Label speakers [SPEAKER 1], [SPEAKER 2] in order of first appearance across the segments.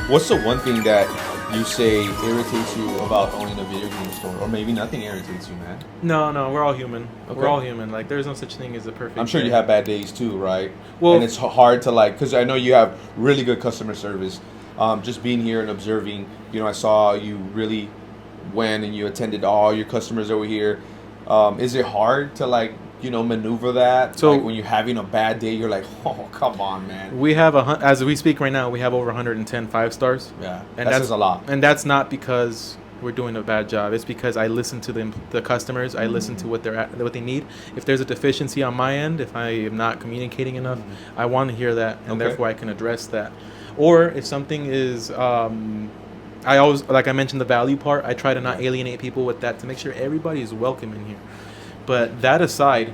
[SPEAKER 1] What's the one thing that you say irritates you about owning a video game store? Or maybe nothing irritates you, man.
[SPEAKER 2] No, we're all human.
[SPEAKER 1] Okay.
[SPEAKER 2] We're all human. Like, there's no such thing as a perfect
[SPEAKER 1] I'm sure
[SPEAKER 2] day.
[SPEAKER 1] you have bad days too, right?
[SPEAKER 2] Well-
[SPEAKER 1] and it's hard to like, because I know you have really good customer service. Just being here and observing, I saw you really went and you attended all your customers over here. Is it hard to like, maneuver that?
[SPEAKER 2] So-
[SPEAKER 1] like when you're having a bad day, you're like, oh, come on, man.
[SPEAKER 2] We have, as we speak right now, we have over 110 5-stars.
[SPEAKER 1] Yeah,
[SPEAKER 2] And
[SPEAKER 1] that's
[SPEAKER 2] that's
[SPEAKER 1] a lot.
[SPEAKER 2] And that's not because we're doing a bad job. It's because I listen to the customers. I listen to what they need. If there's a deficiency on my end, if I am not communicating enough, I want to hear that, and
[SPEAKER 1] Okay.
[SPEAKER 2] therefore I can address that. Or if something is, I always, like I mentioned, the value part. I try to not alienate people with that to make sure everybody is welcome in here. But that aside,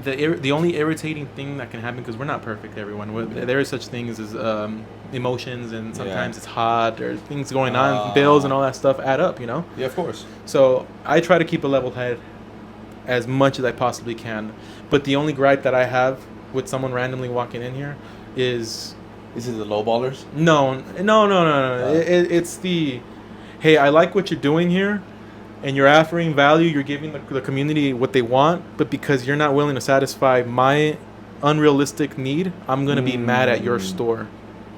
[SPEAKER 2] the only irritating thing that can happen, because we're not perfect, everyone. There are such things as emotions, and sometimes it's hot or things going on, bills and all that stuff add up,
[SPEAKER 1] Yeah, of course.
[SPEAKER 2] So I try to keep a level head as much as I possibly can. But the only gripe that I have with someone randomly walking in here is
[SPEAKER 1] Is it the low ballers?
[SPEAKER 2] no. It's the, hey, I like what you're doing here, and you're offering value. You're giving the community what they want, but because you're not willing to satisfy my unrealistic need, I'm gonna be mad at your store.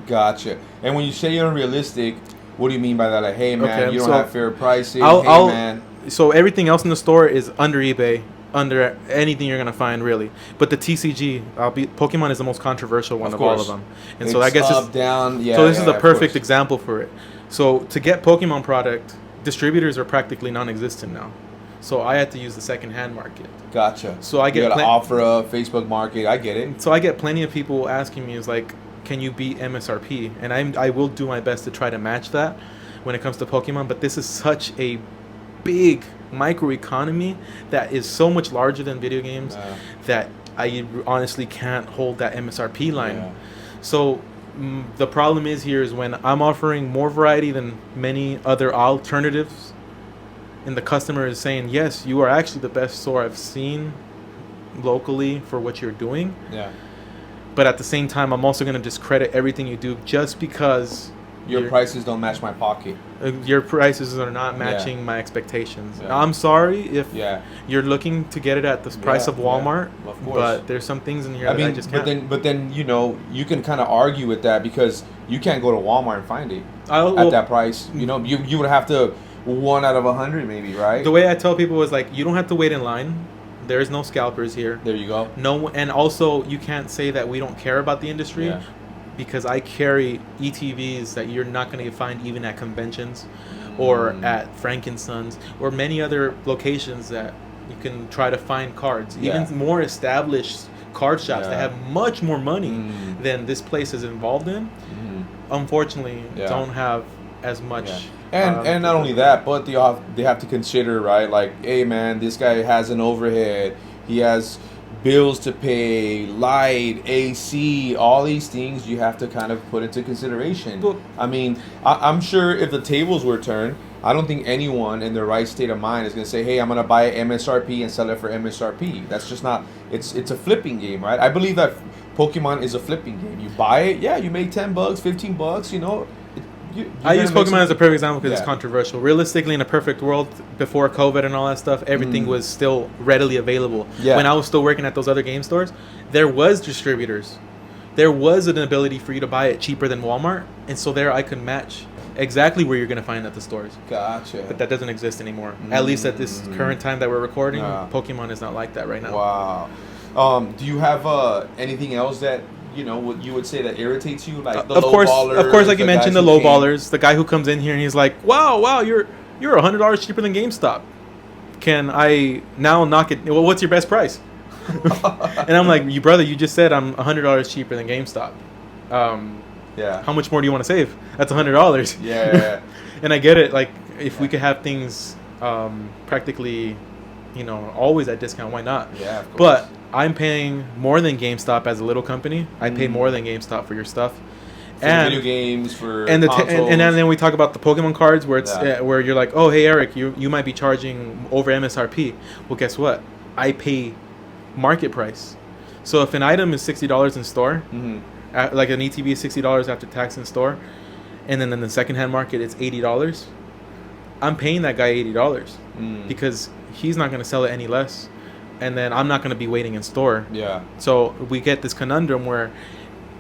[SPEAKER 1] Gotcha. And when you say unrealistic, what do you mean by that? Like, hey, man,
[SPEAKER 2] Okay,
[SPEAKER 1] you don't
[SPEAKER 2] so
[SPEAKER 1] have fair pricing.
[SPEAKER 2] I'll-
[SPEAKER 1] man.
[SPEAKER 2] So everything else in the store is under eBay, under anything you're gonna find, really. But the TCG, Pokemon is the most controversial one of all of them, and so I guess
[SPEAKER 1] up, down. Yeah.
[SPEAKER 2] so this is
[SPEAKER 1] yeah,
[SPEAKER 2] the
[SPEAKER 1] of
[SPEAKER 2] perfect
[SPEAKER 1] course.
[SPEAKER 2] example for it. So to get Pokemon product, distributors are practically non-existent now. So I had to use the second-hand market.
[SPEAKER 1] Gotcha.
[SPEAKER 2] So I get
[SPEAKER 1] you gotta offer a Facebook market. I get it.
[SPEAKER 2] So I get plenty of people asking me, is like, can you beat MSRP? And I will do my best to try to match that when it comes to Pokemon. But this is such a big microeconomy that is so much larger than video games that I honestly can't hold that MSRP line.
[SPEAKER 1] Yeah.
[SPEAKER 2] So the problem is here is when I'm offering more variety than many other alternatives, and the customer is saying, yes, you are actually the best store I've seen locally for what you're doing.
[SPEAKER 1] Yeah.
[SPEAKER 2] But at the same time, I'm also going to discredit everything you do just because
[SPEAKER 1] Your prices don't match my pocket.
[SPEAKER 2] Your prices are not matching my expectations.
[SPEAKER 1] Yeah.
[SPEAKER 2] I'm sorry if
[SPEAKER 1] Yeah.
[SPEAKER 2] you're looking to get it at the price of Walmart,
[SPEAKER 1] of course.
[SPEAKER 2] but there's some things in here that I just can't.
[SPEAKER 1] but then you can kind of argue with that because you can't go to Walmart and find it
[SPEAKER 2] Well,
[SPEAKER 1] at that price. You would have to 1 out of 100 maybe, right?
[SPEAKER 2] the way I tell people is like, you don't have to wait in line. There's no scalpers here.
[SPEAKER 1] There you go.
[SPEAKER 2] No, and also you can't say that we don't care about the industry.
[SPEAKER 1] Yeah.
[SPEAKER 2] Because I carry ETVs that you're not going to find even at conventions or at Frankensons or many other locations that you can try to find cards.
[SPEAKER 1] Yeah.
[SPEAKER 2] Even more established card shops that
[SPEAKER 1] Yeah.
[SPEAKER 2] have much more money than this place is involved in, unfortunately, don't have as much.
[SPEAKER 1] Yeah. And not only that, but they have to consider, right? Like, hey, man, this guy has an overhead. He has bills to pay, light, AC, all these things you have to kind of put into consideration.
[SPEAKER 2] Well,
[SPEAKER 1] I mean, I'm sure if the tables were turned, I don't think anyone in their right state of mind is going to say, hey, I'm going to buy MSRP and sell it for MSRP. That's just not, it's a flipping game, right? I believe that Pokemon is a flipping game. You buy it, yeah, you make $10, $15,
[SPEAKER 2] I use Pokemon as a perfect example because
[SPEAKER 1] Yeah.
[SPEAKER 2] it's controversial. Realistically, in a perfect world, before COVID and all that stuff, everything was still readily available.
[SPEAKER 1] Yeah.
[SPEAKER 2] When I was still working at those other game stores, there was distributors. There was an ability for you to buy it cheaper than Walmart, and so there I could match exactly where you're going to find at the stores.
[SPEAKER 1] Gotcha.
[SPEAKER 2] But that doesn't exist anymore. At least at this current time that we're recording,
[SPEAKER 1] Yeah.
[SPEAKER 2] Pokemon is not like that right now.
[SPEAKER 1] Wow. Do you have anything else that what you would say that irritates you, like the
[SPEAKER 2] Of
[SPEAKER 1] low
[SPEAKER 2] course,
[SPEAKER 1] ballers,
[SPEAKER 2] like you
[SPEAKER 1] the
[SPEAKER 2] mentioned,
[SPEAKER 1] guys
[SPEAKER 2] the
[SPEAKER 1] who
[SPEAKER 2] low ballers, the guy who comes in here and he's like, "Wow, you're $100 cheaper than GameStop. Can I now knock it? Well, what's your best price?" And I'm like, "You brother, you just said I'm $100 cheaper than GameStop.
[SPEAKER 1] Yeah.
[SPEAKER 2] How much more do you want to save? That's $100."
[SPEAKER 1] Yeah.
[SPEAKER 2] And I get it. Like, if we could have things practically, always at discount, why not?
[SPEAKER 1] Yeah, of course.
[SPEAKER 2] But I'm paying more than GameStop as a little company. I pay more than GameStop for your stuff.
[SPEAKER 1] For video games, for
[SPEAKER 2] and
[SPEAKER 1] consoles.
[SPEAKER 2] and then we talk about the Pokemon cards where it's
[SPEAKER 1] Yeah.
[SPEAKER 2] where you're like, oh hey Eric, you might be charging over MSRP. Well, guess what? I pay market price. So if an item is $60 in store, like an ETB is $60 after tax in store, and then in the secondhand market it's $80. I'm paying that guy $80 because he's not going to sell it any less, and then I'm not going to be waiting in store.
[SPEAKER 1] Yeah.
[SPEAKER 2] So we get this conundrum where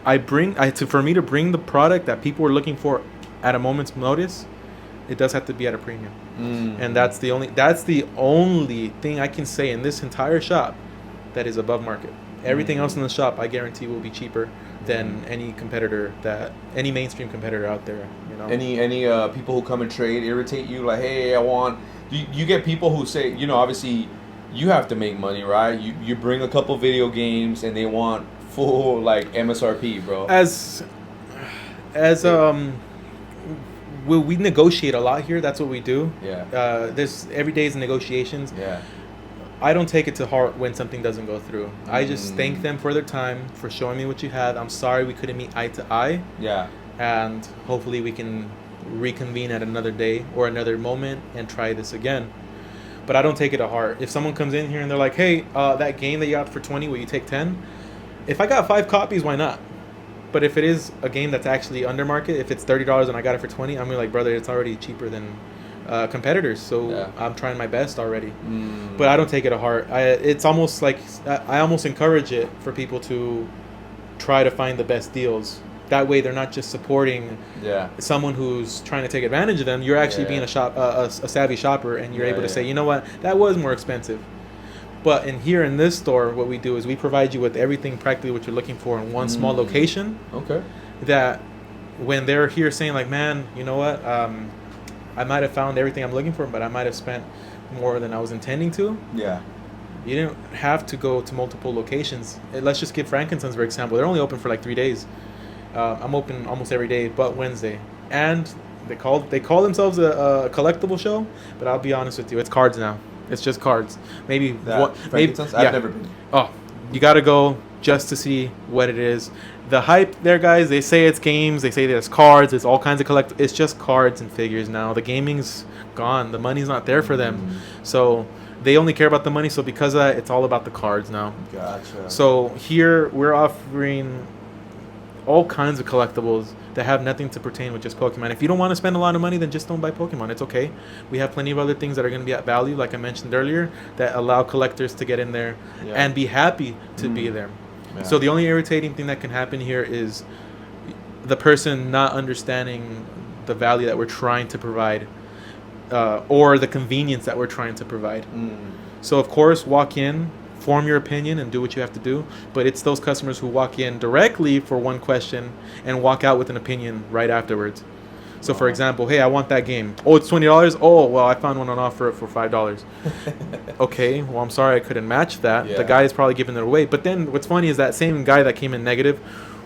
[SPEAKER 2] for me to bring the product that people are looking for at a moment's notice, it does have to be at a premium. And that's the only thing I can say in this entire shop that is above market. Everything else in the shop, I guarantee, will be cheaper than any mainstream competitor out there. You know.
[SPEAKER 1] Any people who come and trade irritate you? Like, hey, I want. You get people who say, obviously, you have to make money, right? You bring a couple video games and they want full like MSRP, bro.
[SPEAKER 2] We negotiate a lot here. That's what we do.
[SPEAKER 1] Yeah.
[SPEAKER 2] There's every day is negotiations.
[SPEAKER 1] Yeah.
[SPEAKER 2] I don't take it to heart when something doesn't go through. I just thank them for their time, for showing me what you had. I'm sorry we couldn't meet eye to eye.
[SPEAKER 1] Yeah.
[SPEAKER 2] And hopefully we can reconvene at another day or another moment and try this again. But I don't take it to heart. If someone comes in here and they're like, hey, that game that you got for 20, will you take 10? If I got 5 copies, why not? But if it is a game that's actually under market, if it's $30 and I got it for 20, I'm like, brother, it's already cheaper than competitors. So yeah. I'm trying my best already. But I don't take it to heart. It's almost like I almost encourage it for people to try to find the best deals. That way they're not just supporting someone who's trying to take advantage of them. You're actually being a savvy shopper, and you're able to say, you know what, that was more expensive. But in this store, what we do is we provide you with everything practically what you're looking for in one small location.
[SPEAKER 1] Okay. That
[SPEAKER 2] when they're here saying like, man, you know what, I might have found everything I'm looking for, but I might have spent more than I was intending to.
[SPEAKER 1] Yeah.
[SPEAKER 2] You didn't have to go to multiple locations. Let's just give Frankincense for example. They're only open for like 3 days. I'm open almost every day but Wednesday, and they call themselves a collectible show, but I'll be honest with you, it's cards now. It's just cards. Maybe
[SPEAKER 1] Frankincense? I've never been.
[SPEAKER 2] Oh, you gotta go just to see what it is. The hype there, guys. They say it's games. They say there's cards. It's all kinds of It's just cards and figures now. The gaming's gone. The money's not there for them. So they only care about the money. So because of that, it's all about the cards now.
[SPEAKER 1] Gotcha.
[SPEAKER 2] So here we're offering all kinds of collectibles that have nothing to pertain with just Pokemon. If you don't want to spend a lot of money, then just don't buy Pokemon. It's okay. We have plenty of other things that are going to be at value, like I mentioned earlier, that allow collectors to get in there and be happy to be there. Yeah. So the only irritating thing that can happen here is the person not understanding the value that we're trying to provide, or the convenience that we're trying to provide. So of course, walk in, form your opinion, and do what you have to do. But it's those customers who walk in directly for one question and walk out with an opinion right afterwards. So for example, hey, I want that game. Oh, it's $20. Oh, well, I found one on offer for $5. Okay, well, I'm sorry I couldn't match that. The guy is probably giving it away. But then what's funny is that same guy that came in negative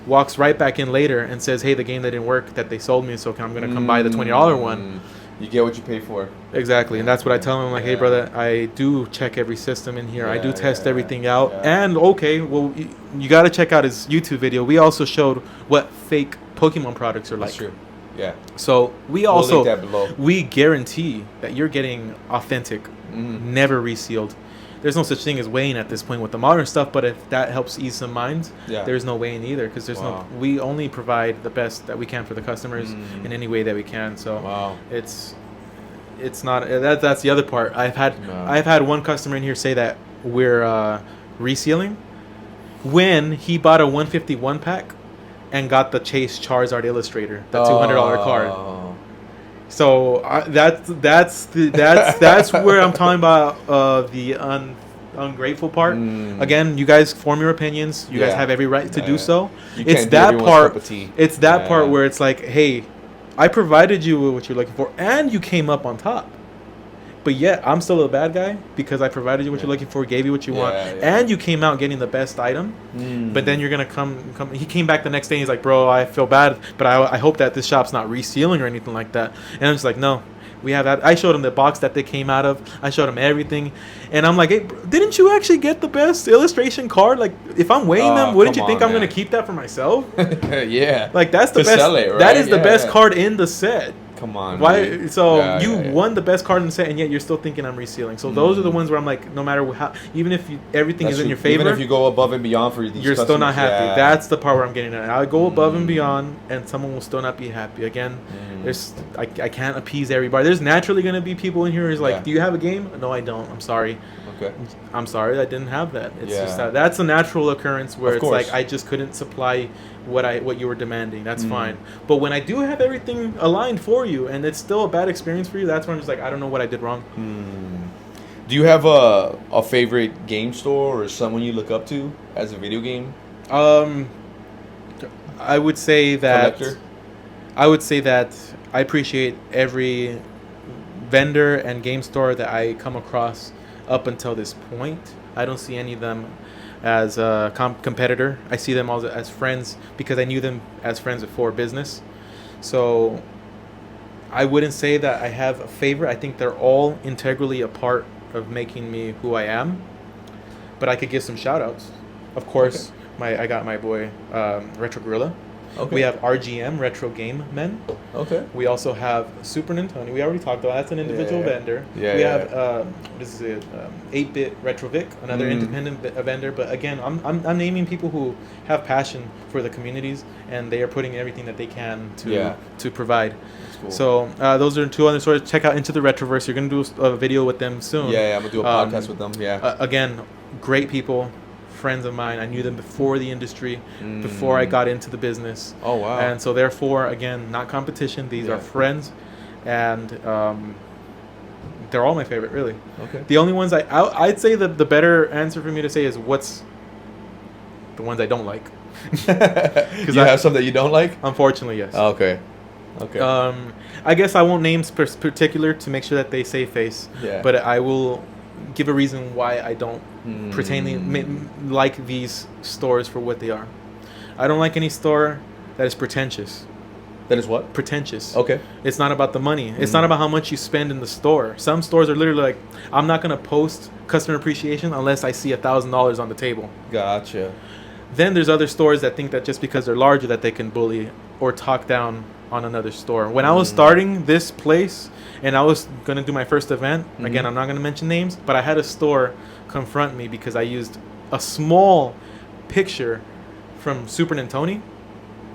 [SPEAKER 2] walks right back in later and says, hey, the game that didn't work that they sold me, so I'm going to come buy the $20 one.
[SPEAKER 1] You get what you pay for.
[SPEAKER 2] Exactly, and that's what I tell him. Like, hey, brother, I do check every system in here. I do test everything out. And, okay, well, you got to check out his YouTube video. We also showed what fake Pokemon products are like.
[SPEAKER 1] That's true. Yeah.
[SPEAKER 2] So we
[SPEAKER 1] We'll link that below.
[SPEAKER 2] We guarantee that you're getting authentic, never resealed. There's no such thing as weighing at this point with the modern stuff, but if that helps ease some minds, there's no weighing either, because there's we only provide the best that we can for the customers in any way that we can. So it's not that's the other part. I've had one customer in here say that we're resealing when he bought a 151 pack and got the Chase Charizard Illustrator, the $200 card. So that's where I'm talking about the ungrateful part. Again, you guys form your opinions. You guys have every right to do so. It's that part. It's that part where it's like, hey, I provided you with what you're looking for, and you came up on top. But yet, I'm still a bad guy because I provided you what you're looking for, gave you what you want, and you came out getting the best item. But then you're gonna come. He came back the next day. And he's like, "Bro, I feel bad, but I hope that this shop's not resealing or anything like that." And I'm just like, "No, we have that." I showed him the box that they came out of. I showed him everything, and I'm like, "Hey, bro, didn't you actually get the best illustration card? Like, if I'm weighing them, wouldn't you think I'm gonna keep that for myself?"
[SPEAKER 1] Yeah.
[SPEAKER 2] Like that's the best.
[SPEAKER 1] Sell it, right?
[SPEAKER 2] That is the best card in the set.
[SPEAKER 1] Come on.
[SPEAKER 2] Why?
[SPEAKER 1] Dude.
[SPEAKER 2] So
[SPEAKER 1] Yeah,
[SPEAKER 2] you
[SPEAKER 1] yeah.
[SPEAKER 2] won the best card in the set, and yet you're still thinking I'm resealing. So those are the ones where I'm like, no matter how, even if everything
[SPEAKER 1] That's
[SPEAKER 2] is in
[SPEAKER 1] true.
[SPEAKER 2] your favor,
[SPEAKER 1] Even if you go above and beyond for these
[SPEAKER 2] you're still not
[SPEAKER 1] customers,
[SPEAKER 2] happy.
[SPEAKER 1] yeah.
[SPEAKER 2] That's the part where I'm getting at. I go above and beyond, and someone will still not be happy. Again, I can't appease everybody. There's naturally going to be people in here who's like,
[SPEAKER 1] Yeah.
[SPEAKER 2] do you have a game? No, I don't. I'm sorry.
[SPEAKER 1] Okay.
[SPEAKER 2] I'm sorry, I didn't have that. It's
[SPEAKER 1] Yeah.
[SPEAKER 2] just that's a natural occurrence where
[SPEAKER 1] Of
[SPEAKER 2] it's
[SPEAKER 1] course.
[SPEAKER 2] like I just couldn't supply what you were demanding. That's
[SPEAKER 1] Mm.
[SPEAKER 2] fine. But when I do have everything aligned for you and it's still a bad experience for you, that's when I'm just like, I don't know what I did wrong.
[SPEAKER 1] Do you have a favorite game store or someone you look up to as a video game
[SPEAKER 2] I would say that
[SPEAKER 1] collector?
[SPEAKER 2] I would say that I appreciate every vendor and game store that I come across up until this point. I don't see any of them as a competitor. I see them all as friends because I knew them as friends before business. So I wouldn't say that I have a favorite. I think they're all integrally a part of making me who I am. But I could give some shout outs. Of course, I got my boy Retro Gorilla.
[SPEAKER 1] Okay.
[SPEAKER 2] We have RGM, Retro Game Men.
[SPEAKER 1] Okay.
[SPEAKER 2] We also have Super Nintendo. We already talked about that's an individual vendor.
[SPEAKER 1] Yeah,
[SPEAKER 2] we
[SPEAKER 1] yeah.
[SPEAKER 2] have what is it? 8-bit Retrovic, another independent vendor. But again, I'm naming people who have passion for the communities and they are putting everything that they can to provide.
[SPEAKER 1] That's cool.
[SPEAKER 2] So those are two other stores. Check out Into the Retroverse. You're gonna do a video with them soon.
[SPEAKER 1] Yeah, I'm gonna do a podcast with them. Yeah.
[SPEAKER 2] Again, great people. Friends of mine. I knew them before the industry, before I got into the business.
[SPEAKER 1] Oh wow!
[SPEAKER 2] And so therefore, again, not competition. These are friends, and they're all my favorite, really.
[SPEAKER 1] Okay.
[SPEAKER 2] The only ones I'd say that the better answer for me to say is what's the ones I don't like.
[SPEAKER 1] Because you have some that you don't like.
[SPEAKER 2] Unfortunately, yes.
[SPEAKER 1] Okay. Okay.
[SPEAKER 2] I guess I won't name particular to make sure that they save face.
[SPEAKER 1] Yeah.
[SPEAKER 2] But I will give a reason why I don't like these stores for what they are. I don't like any store that is pretentious.
[SPEAKER 1] That is what?
[SPEAKER 2] Pretentious.
[SPEAKER 1] Okay.
[SPEAKER 2] It's not about the money. It's not about how much you spend in the store. Some stores are literally like, I'm not going to post customer appreciation unless I see $1,000 on the table.
[SPEAKER 1] Gotcha.
[SPEAKER 2] Then there's other stores that think that just because they're larger that they can bully or talk down on another store. When I was starting this place and I was going to do my first event, again, I'm not going to mention names, but I had a store confront me because I used a small picture from Super Nintendo.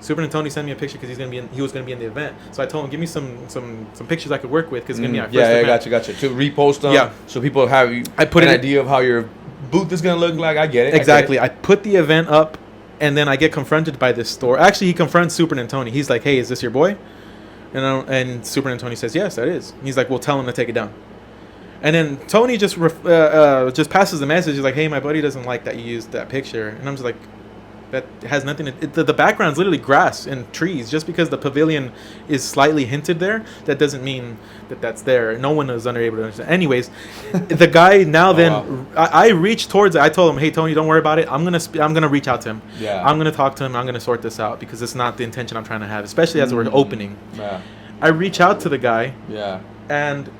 [SPEAKER 2] Super Nintendo sent me a picture because he was going to be in the event. So I told him, give me some pictures I could work with because it's going to be my first event.
[SPEAKER 1] Gotcha. To repost them,
[SPEAKER 2] Yeah.
[SPEAKER 1] so people have an idea of how your booth is going to look like. I get it.
[SPEAKER 2] Exactly. I put the event up, and then I get confronted by this store. Actually, he confronts Super Nintendo. He's like, hey, is this your boy? And Super Nintendo says, yes, that is. He's like, well, tell him to take it down. And then Tony just passes the message. He's like, hey, my buddy doesn't like that you used that picture. And I'm just like, that has nothing to... The background's literally grass and trees. Just because the pavilion is slightly hinted there, that doesn't mean that that's there. No one is able to understand. Anyways, the guy now I reached towards it. I told him, hey, Tony, don't worry about it. I'm gonna reach out to him.
[SPEAKER 1] Yeah.
[SPEAKER 2] I'm going to talk to him. I'm going to sort this out because it's not the intention I'm trying to have, especially as we're opening.
[SPEAKER 1] Yeah.
[SPEAKER 2] I reach out to the guy.
[SPEAKER 1] Yeah.
[SPEAKER 2] And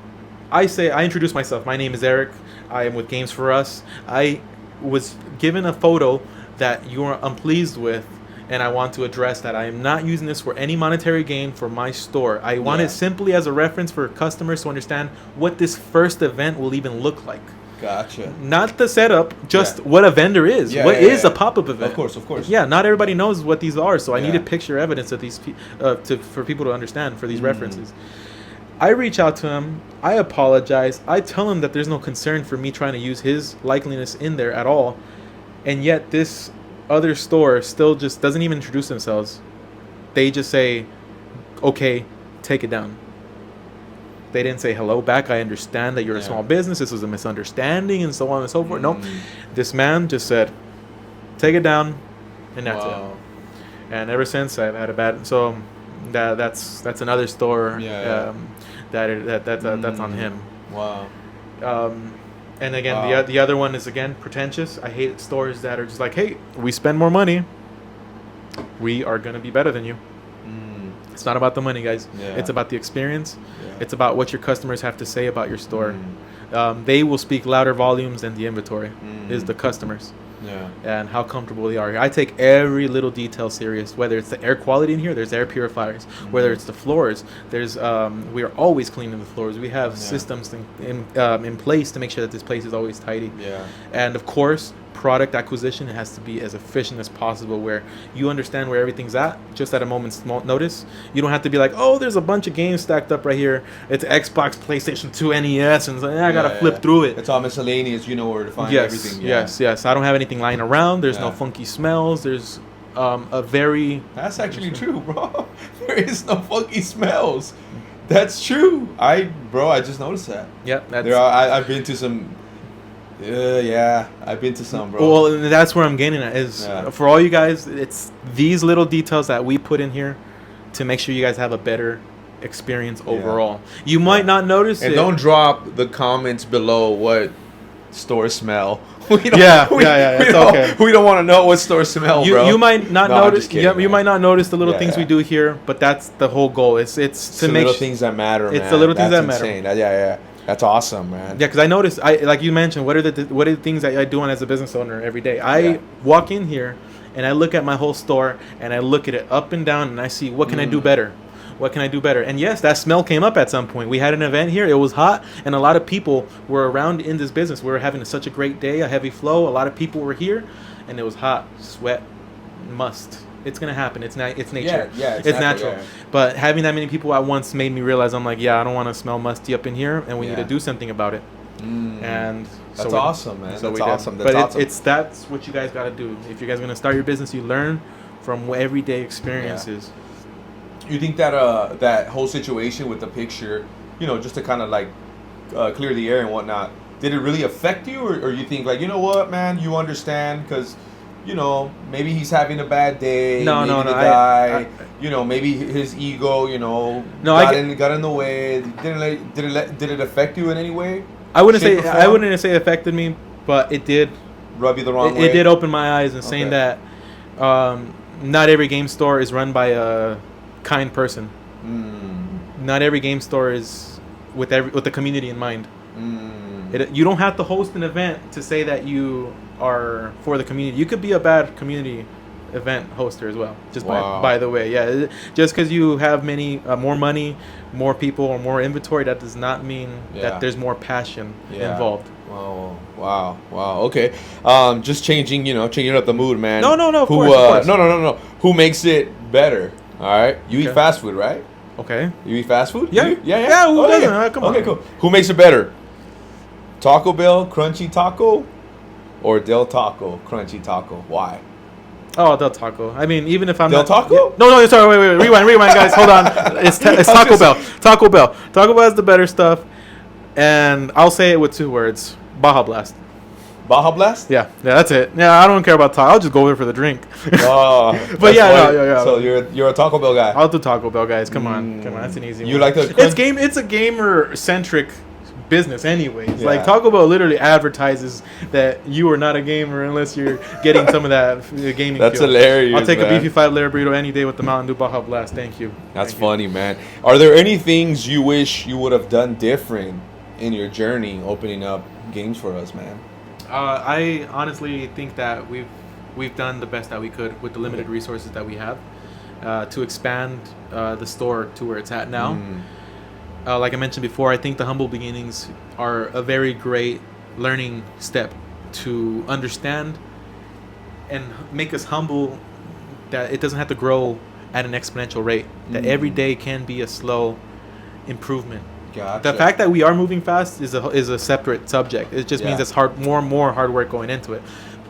[SPEAKER 2] I introduce myself. My name is Eric. I am with Games for Us. I was given a photo that you are unpleased with, and I want to address that. I am not using this for any monetary gain for my store. I want it simply as a reference for customers to understand what this first event will even look like.
[SPEAKER 1] Gotcha.
[SPEAKER 2] Not the setup, just what a vendor is. What is a pop-up event?
[SPEAKER 1] Of course.
[SPEAKER 2] Yeah, not everybody knows what these are, so I needed picture evidence of these for people to understand for these references. I reach out to him. I apologize. I tell him that there's no concern for me trying to use his likeliness in there at all. And yet this other store still just doesn't even introduce themselves. They just say, okay, take it down. They didn't say hello back. I understand that you're a small business. This was a misunderstanding and so on and so forth. Nope. This man just said, take it down. And that's it. And ever since I've had a bad... So that's another store that's on him.
[SPEAKER 1] Wow.
[SPEAKER 2] And again, the other one is, again, pretentious. I hate stores that are just like, hey, we spend more money. We are going to be better than you. It's not about the money, guys.
[SPEAKER 1] Yeah.
[SPEAKER 2] It's about the experience.
[SPEAKER 1] Yeah.
[SPEAKER 2] It's about what your customers have to say about your store. They will speak louder volumes than the inventory is the customers.
[SPEAKER 1] Yeah.
[SPEAKER 2] and how comfortable they are here. I take every little detail serious, whether it's the air quality in here, there's air purifiers, whether it's the floors, there's we are always cleaning the floors. We have systems in place to make sure that this place is always tidy.
[SPEAKER 1] Yeah.
[SPEAKER 2] And of course, product acquisition has to be as efficient as possible, where you understand where everything's at just at a moment's notice. You don't have to be like, oh, there's a bunch of games stacked up right here. It's Xbox, PlayStation 2, NES, and I gotta flip through it.
[SPEAKER 1] It's all miscellaneous. You know where to find everything.
[SPEAKER 2] Yes. I don't have anything lying around. There's no funky smells. There's a very...
[SPEAKER 1] That's actually true, bro. There is no funky smells. That's true. I just noticed that.
[SPEAKER 2] Yeah,
[SPEAKER 1] I've been to some... I've been to some, bro.
[SPEAKER 2] Well, that's where I'm getting at is for all you guys, it's these little details that we put in here to make sure you guys have a better experience overall. You might not notice
[SPEAKER 1] and
[SPEAKER 2] it.
[SPEAKER 1] Don't drop the comments below what stores smell. We don't want to know what stores smell, bro.
[SPEAKER 2] You might not notice.
[SPEAKER 1] Kidding,
[SPEAKER 2] you might not notice the little things we do here, but that's the whole goal. It's to
[SPEAKER 1] the
[SPEAKER 2] make
[SPEAKER 1] little things that matter.
[SPEAKER 2] It's the little things that matter.
[SPEAKER 1] Insane. That's awesome, man.
[SPEAKER 2] Yeah, because I noticed, like you mentioned, what are the things that I do as a business owner every day? I walk in here and I look at my whole store and I look at it up and down and I see what can I do better. What can I do better? And yes, that smell came up at some point. We had an event here. It was hot, and a lot of people were around in this business. We were having such a great day, a heavy flow. A lot of people were here, and it was hot, sweat, must. It's gonna happen. It's nature. It's natural. Yeah. But having that many people at once made me realize I'm like, I don't want to smell musty up in here, and we need to do something about it. And
[SPEAKER 1] that's awesome, man.
[SPEAKER 2] So
[SPEAKER 1] that's awesome.
[SPEAKER 2] That's awesome. That's what you guys gotta do. If you guys are gonna start your business, you learn from everyday experiences.
[SPEAKER 1] You think that that whole situation with the picture, just to kind of like clear the air and whatnot, did it really affect you, or you think like, you know what, man, you understand because, maybe he's having a bad day.
[SPEAKER 2] No.
[SPEAKER 1] The guy, maybe his ego, got in the way. Did it affect you in any way?
[SPEAKER 2] I wouldn't say it affected me, but it did
[SPEAKER 1] rub you the wrong way.
[SPEAKER 2] It did open my eyes and saying that not every game store is run by a kind person. Not every game store is with the community in mind. You don't have to host an event to say that you are for the community. You could be a bad community event hoster as well. Just by the way, just because you have more money, more people, or more inventory, that does not mean that there's more passion involved.
[SPEAKER 1] Wow. Okay. Just changing up the mood, man.
[SPEAKER 2] No. Of course.
[SPEAKER 1] No. Who makes it better? All right. You eat fast food, right?
[SPEAKER 2] Okay.
[SPEAKER 1] You eat fast food?
[SPEAKER 2] Yeah. Who doesn't? Come on.
[SPEAKER 1] Okay, cool. Who makes it better? Taco Bell Crunchy Taco or Del Taco Crunchy Taco? Why?
[SPEAKER 2] Oh, Del Taco. I mean, even if I'm
[SPEAKER 1] Del Taco?
[SPEAKER 2] No, sorry, wait, rewind, guys. Hold on. It's Taco Bell. Taco Bell has the better stuff, and I'll say it with 2 words: Baja Blast.
[SPEAKER 1] Baja Blast?
[SPEAKER 2] Yeah, that's it. Yeah, I don't care about taco. I'll just go there for the drink.
[SPEAKER 1] Oh,
[SPEAKER 2] but yeah.
[SPEAKER 1] So you're a Taco Bell guy.
[SPEAKER 2] I'll do Taco Bell, guys. Come on, that's an easy one.
[SPEAKER 1] You like the
[SPEAKER 2] It's a gamer centric business anyways. Like Taco Bell literally advertises that you are not a gamer unless you're getting some of that gaming
[SPEAKER 1] That's
[SPEAKER 2] fuel.
[SPEAKER 1] hilarious.
[SPEAKER 2] I'll take a beefy 5-layer burrito any day with the Mountain Dew Baja Blast. Thank you.
[SPEAKER 1] That's funny, man. Are there any things you wish you would have done different in your journey opening up games for us, man?
[SPEAKER 2] I honestly think that we've done the best that we could with the limited resources that we have to expand the store to where it's at now. Like I mentioned before, I think the humble beginnings are a very great learning step to understand and make us humble, that it doesn't have to grow at an exponential rate, that every day can be a slow improvement.
[SPEAKER 1] Gotcha.
[SPEAKER 2] The fact that we are moving fast is a separate subject. It just means it's more and more hard work going into it.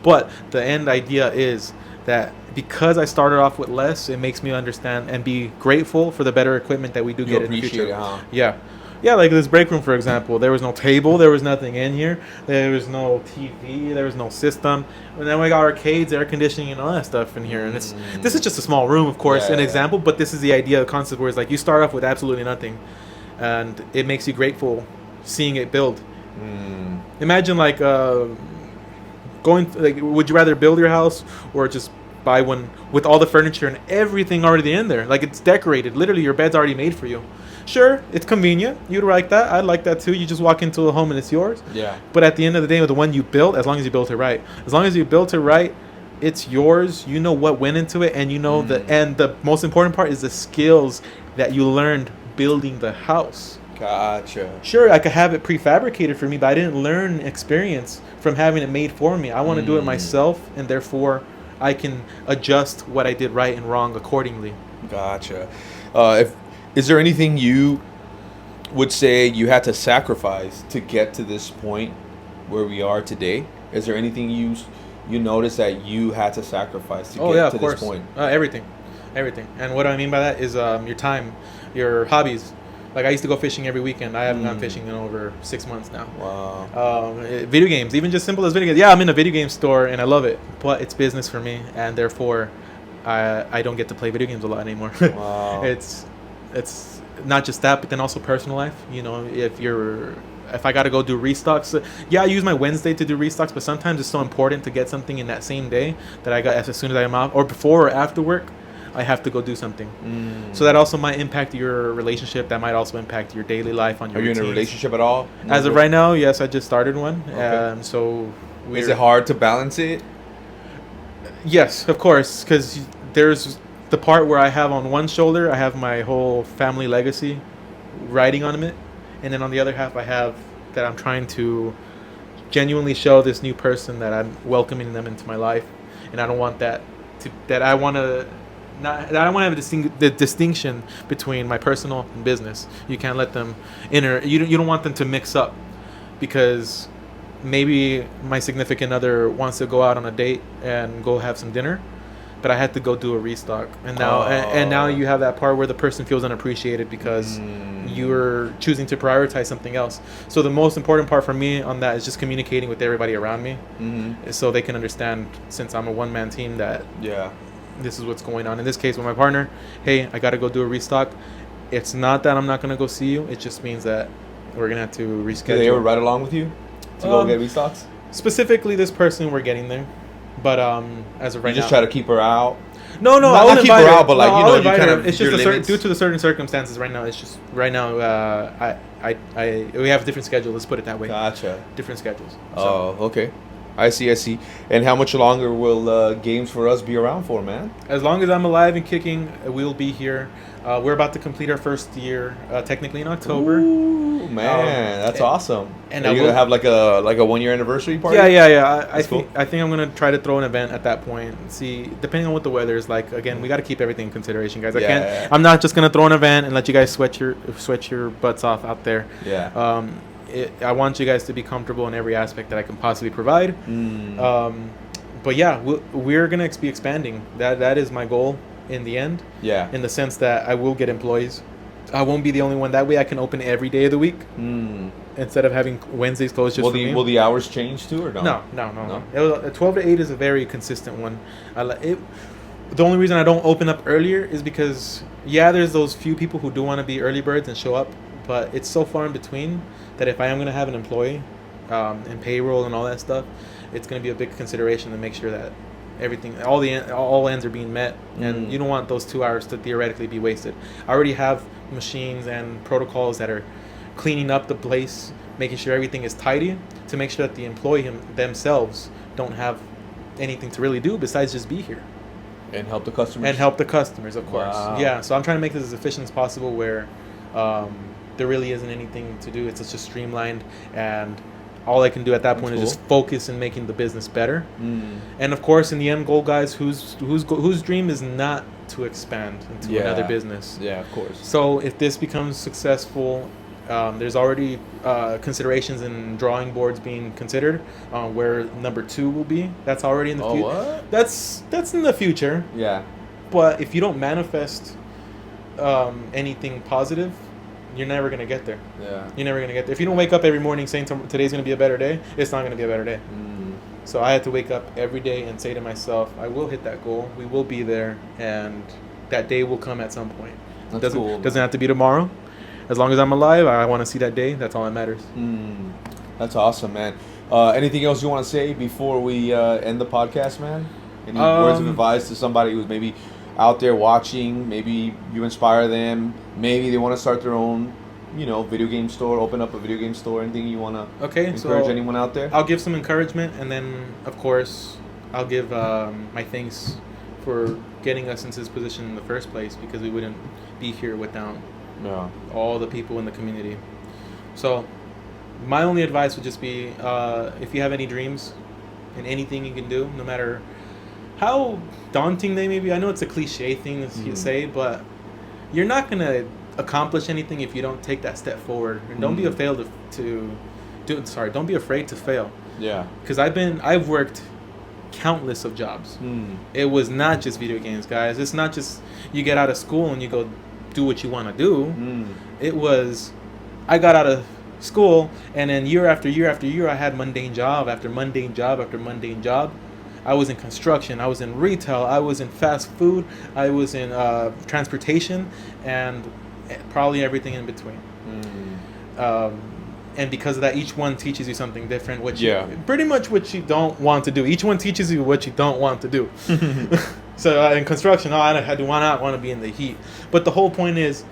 [SPEAKER 2] But the end idea is that because I started off with less, it makes me understand and be grateful for the better equipment that we do get in the future.
[SPEAKER 1] It, huh?
[SPEAKER 2] Yeah, like this break room, for example. There was no table. There was nothing in here. There was no TV. There was no system. And then we got arcades, air conditioning, and all that stuff in here. And this is just a small room, of course, an example. But this is the idea, the concept, where it's like you start off with absolutely nothing. And it makes you grateful seeing it build. Imagine like would you rather build your house or just buy one with all the furniture and everything already in there? Like it's decorated. Literally, your bed's already made for you. Sure, it's convenient. You'd like that. I'd like that too. You just walk into a home and it's yours.
[SPEAKER 1] Yeah.
[SPEAKER 2] But at the end of the day, with the one you built, as long as you built it right, as long as you built it right, it's yours. You know what went into it, and you know the most important part is the skills that you learned building the house.
[SPEAKER 1] Gotcha.
[SPEAKER 2] Sure, I could have it prefabricated for me, but I didn't learn experience from having it made for me. I want to do it myself, and therefore I can adjust what I did right and wrong accordingly.
[SPEAKER 1] Gotcha. Is there anything you would say you had to sacrifice to get to this point where we are today? Is there anything you notice that you had to sacrifice to get to this point?
[SPEAKER 2] Everything. And what I mean by that is your time, your hobbies. Like, I used to go fishing every weekend. I haven't gone fishing in over 6 months now.
[SPEAKER 1] Wow.
[SPEAKER 2] Video games, even just simple as video games. Yeah, I'm in a video game store and I love it, but it's business for me, and therefore I don't get to play video games a lot anymore.
[SPEAKER 1] Wow.
[SPEAKER 2] It's not just that, but then also personal life. You know, if I got to go do restocks, I use my Wednesday to do restocks, but sometimes it's so important to get something in that same day that I got as soon as I am out, or before or after work, I have to go do something. So that also might impact your relationship. That might also impact your daily life on your routines.
[SPEAKER 1] Are you in a relationship at all?
[SPEAKER 2] As of right now, yes, I just started one.
[SPEAKER 1] Okay.
[SPEAKER 2] So
[SPEAKER 1] is it hard to balance it?
[SPEAKER 2] Yes, of course, because there's the part where I have on one shoulder, I have my whole family legacy riding on it, and then on the other half, I have that I'm trying to genuinely show this new person that I'm welcoming them into my life, and I don't want that to. That I want to. I don't want to have the distinction between my personal and business. You can't let them you don't want them to mix up, because maybe my significant other wants to go out on a date and go have some dinner, but I had to go do a restock, and now and now you have that part where the person feels unappreciated because you're choosing to prioritize something else. So the most important part for me on that is just communicating with everybody around me, so they can understand, since I'm a one-man team, that this is what's going on. In this case, with my partner, hey, I got to go do a restock. It's not that I'm not going to go see you. It just means that we're going to have to reschedule.
[SPEAKER 1] Do they ever ride along with you to go get restocks?
[SPEAKER 2] Specifically, this person, we're getting there. But as of right now...
[SPEAKER 1] You just try to keep her out?
[SPEAKER 2] No,
[SPEAKER 1] not keep her out, but like, you kind of...
[SPEAKER 2] It's just due to the certain circumstances right now. It's just, right now, we have a different schedule. Let's put it that way.
[SPEAKER 1] Gotcha.
[SPEAKER 2] Different schedules.
[SPEAKER 1] Oh, okay. I see. And how much longer will Games for Us be around for, man?
[SPEAKER 2] As long as I'm alive and kicking, we'll be here. We're about to complete our first year, technically in October.
[SPEAKER 1] Ooh, man, that's awesome.
[SPEAKER 2] And
[SPEAKER 1] are you gonna have like a 1-year anniversary party?
[SPEAKER 2] Yeah. I
[SPEAKER 1] cool.
[SPEAKER 2] think I'm gonna try to throw an event at that point. See, depending on what the weather is like. Again, we got to keep everything in consideration, guys. I'm not just gonna throw an event and let you guys sweat your butts off out there.
[SPEAKER 1] Yeah.
[SPEAKER 2] I want you guys to be comfortable in every aspect that I can possibly provide. But yeah, we're gonna be expanding. That is my goal in the end.
[SPEAKER 1] Yeah.
[SPEAKER 2] In the sense that I will get employees. I won't be the only one. That way I can open every day of the week instead of having Wednesdays closed just for me.
[SPEAKER 1] Will the hours change too, or no?
[SPEAKER 2] No. 12 to 8 is a very consistent one. The only reason I don't open up earlier is because, there's those few people who do want to be early birds and show up, but it's so far in between that if I am going to have an employee and payroll and all that stuff, it's going to be a big consideration to make sure that everything, all ends are being met, and you don't want those 2 hours to theoretically be wasted. I already have machines and protocols that are cleaning up the place, making sure everything is tidy, to make sure that the employee themselves don't have anything to really do besides just be here.
[SPEAKER 1] And help the customers.
[SPEAKER 2] Of course.
[SPEAKER 1] Wow.
[SPEAKER 2] Yeah, so I'm trying to make this as efficient as possible, where there really isn't anything to do. It's just streamlined, and all I can do at that point is just focus in making the business better. And of course, in the end goal, guys, whose dream is not to expand into another business.
[SPEAKER 1] Yeah, of course.
[SPEAKER 2] So if this becomes successful, there's already considerations in drawing boards being considered where number 2 will be. That's already in the future.
[SPEAKER 1] What?
[SPEAKER 2] That's in the future.
[SPEAKER 1] Yeah.
[SPEAKER 2] But if you don't manifest anything positive, you're never going to get there.
[SPEAKER 1] Yeah.
[SPEAKER 2] You're never going to get there. If you don't wake up every morning saying today's going to be a better day, it's not going to be a better day. So I had to wake up every day and say to myself, I will hit that goal. We will be there, and that day will come at some point. Doesn't have to be tomorrow. As long as I'm alive, I want to see that day. That's all that matters.
[SPEAKER 1] That's awesome, man. Anything else you want to say before we end the podcast, man? Any words of advice to somebody who's maybe... out there watching, maybe you inspire them. Maybe they want to start their own, video game store, open up a video game store. Anything you want to encourage anyone out there?
[SPEAKER 2] I'll give some encouragement, and then, of course, I'll give my thanks for getting us into this position in the first place, because we wouldn't be here without all the people in the community. So my only advice would just be, if you have any dreams and anything you can do, no matter how daunting they may be. I know it's a cliche thing to say, but you're not going to accomplish anything if you don't take that step forward. And don't be afraid don't be afraid to fail.
[SPEAKER 1] Yeah.
[SPEAKER 2] Because I've worked countless of jobs. It was not just video games, guys. It's not just you get out of school and you go do what you want to do. It was, I got out of school, and then year after year after year, I had mundane job after mundane job after mundane job. I was in construction, I was in retail, I was in fast food, I was in transportation, and probably everything in between. And because of that, each one teaches you something different, pretty much what you don't want to do. Each one teaches you what you don't want to do. So in construction, I do not want to be in the heat. But the whole point is,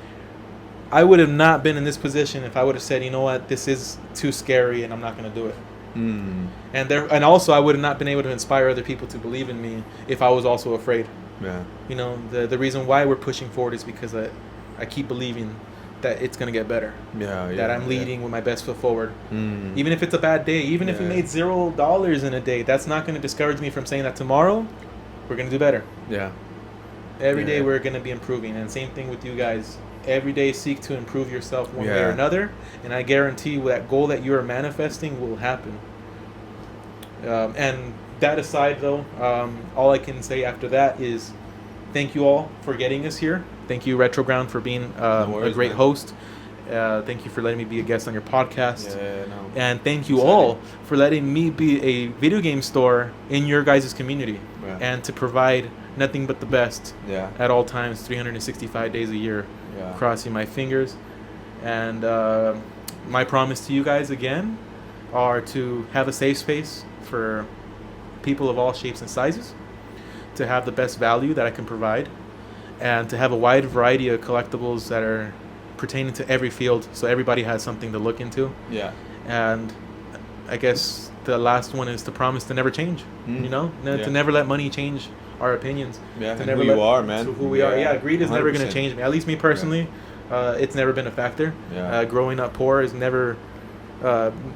[SPEAKER 2] I would have not been in this position if I would have said, you know what, this is too scary and I'm not going to do it. And also I would have not been able to inspire other people to believe in me if I was also afraid.
[SPEAKER 1] Yeah.
[SPEAKER 2] The reason why we're pushing forward is because I keep believing that it's going to get better. That I'm leading with my best foot forward. Even if it's a bad day, even if we made $0 in a day, that's not going to discourage me from saying that tomorrow we're going to do better. Every day we're going to be improving. And same thing with you guys. Every day seek to improve yourself one way or another, and I guarantee you that goal that you are manifesting will happen. And that aside, though, all I can say after that is thank you all for getting us here. Thank you, Retroground, for being a great host. Thank you for letting me be a guest on your podcast. And thank you all for letting me be a video game store in your guys' community and to provide nothing but the best at all times, 365 days a year. Crossing my fingers. And my promise to you guys again are to have a safe space for people of all shapes and sizes, to have the best value that I can provide, and to have a wide variety of collectibles that are pertaining to every field, so everybody has something to look into. And I guess the last one is to promise to never change. To never let money change our opinions.
[SPEAKER 1] To never who you are, man.
[SPEAKER 2] To who we are. Greed is 100%. Never going to change me. At least me personally, it's never been a factor. Growing up poor has never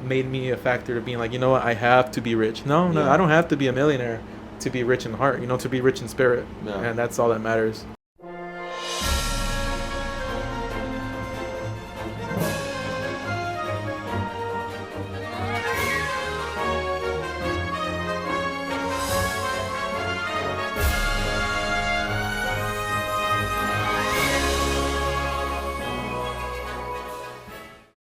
[SPEAKER 2] made me a factor of being like, you know what, I have to be rich. No, I don't have to be a millionaire to be rich in heart. To be rich in spirit. And that's all that matters.